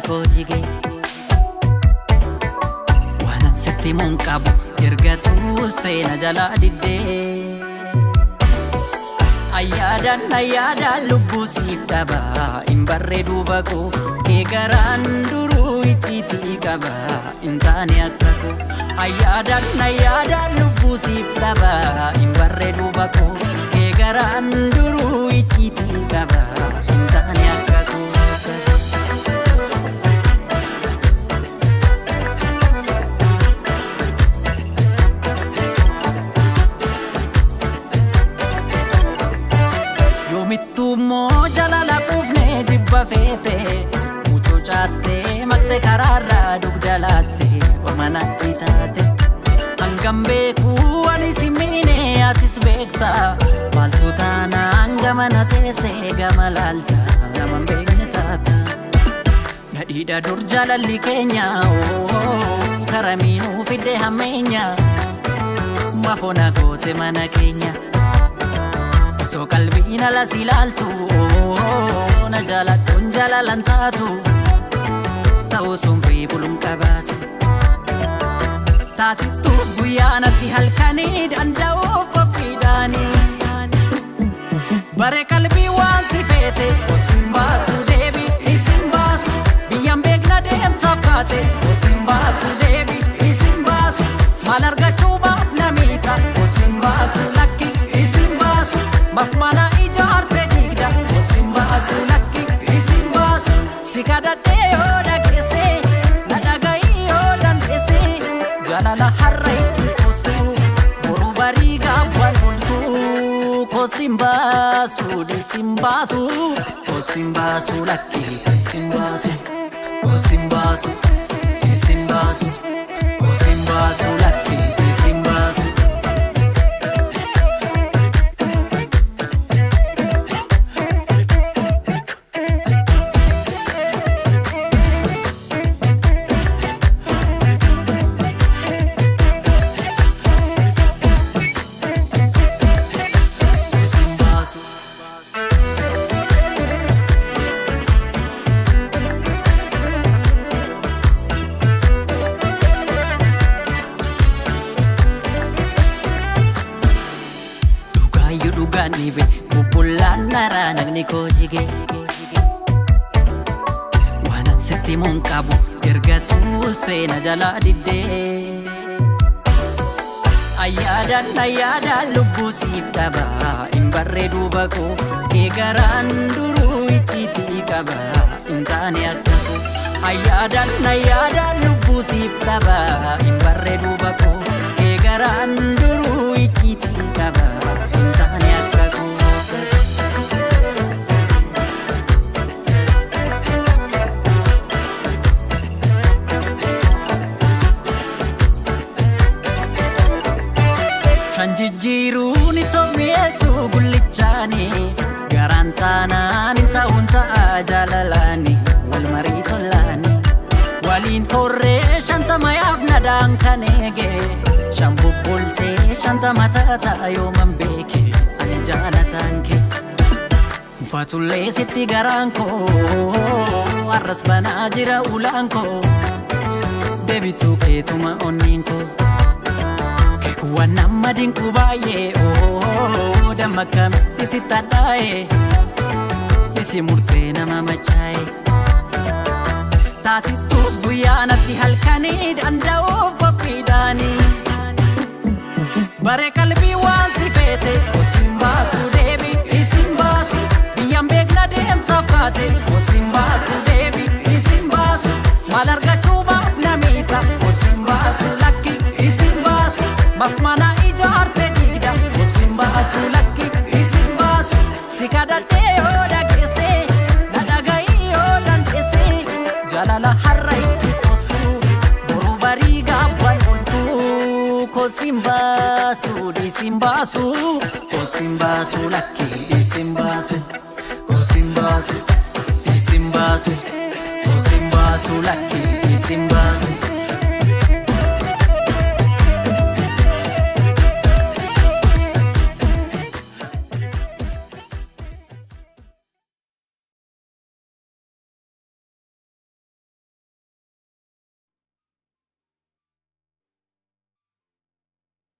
koo jige waan sitti mun qabu ergatuus ta'e na jalaa diddee ayyaadan lubbuu siif dhaba hin barreedu bakoo kee garaan duruu icciitii qaba hin taane akka koo ayyaadan lubbuu siif dhaba hin barreedu bakoo kee garaan duruu icciitii qaba hin taane akka koo Mittuummoo jalala quufnee jibba feete mucoo caattee maqte karaarraa dugdalaatte ormanatti taate hangam beekuu ani si miine atis beekta maaltu taanaan gama na teessee gama laalta naman beekne taata nadhiidha dur jalalli keenya karamiinuu fidde hammeenya mafoona goote mana keenya So qalbiin ala si ilaaltu na jaaladhuun jaalalan taatu ta'uu sunfii buluun qabaatu taasistuus guyyaa natti halkanii danda'uuf qophiidhaanii bare qalbii waan si feete osin baasu deebi isin baasu biyyaan beekna deemsaaf kaate osin baasu deebi isin baasu maal argachuu baaf namiidha osin baasu lakki Mafmana ijaarte digda osin baasu lakki isin baasu si kadhadhee yoo dhageesse na dhaga'ii yoo dandeesse jaalala har'a itti koostu boruu barii gaabwaan oltu kosin baasu disin baasu kosin baasu lakki isin baasu kosin baasu isin baasu kosin baasu lakki isin baasu Dhugaanibe bubbulaan naraa nagni koo jige waan sitti mun qabu ergatuus ta'e na jalaa diddee ayyaadan lubbuu siif dhaba hin barreedu bakoo kee garaan duruu icciitii qaba hin taane akka koo ayyaadan lubbuu siif dhaba hin barreedu bakoo kee garaan duruu icciitii qaba hin taane akka koo Shanjijjiiruun itoomiyeessu gullichaani garaan taanaan hin ta'uun ta'a jaalalaani wal marii tollaani waliin horree shantama yaafnadhaan kan eege shan bubbultee shantama taata yooman beeke ani jaalataan kee mufatullee sitti garaan koo arras banaa jira ulaan koo deebituu keetuma onniin koo Waan nama dinku baay'ee damma kamitti si tadhaa'e isi murtee nama machaa'e taasistuus guyyaa natti halkanii danda'uuf qophiidhaanii bare qalbii waan si feete osin baasu deebi isin baasu biyyaan beekna deemsaaf kaate osin baasu deebi isin baasu maal argachuu baaf namiidha osin baasu lakki isin baasu Mafmana ijaarte digda osin baasu lakki isin baasu si kadhadhee yoo dhageesse na dhaga'ii yoo dandeesse jaalala har'a itti koostu boruu barii gaabwaan oltu kosin baasu disin baasu kosin baasu lakki isin baasu kosin baasu disin baasu kosin baasu lakki isin baasu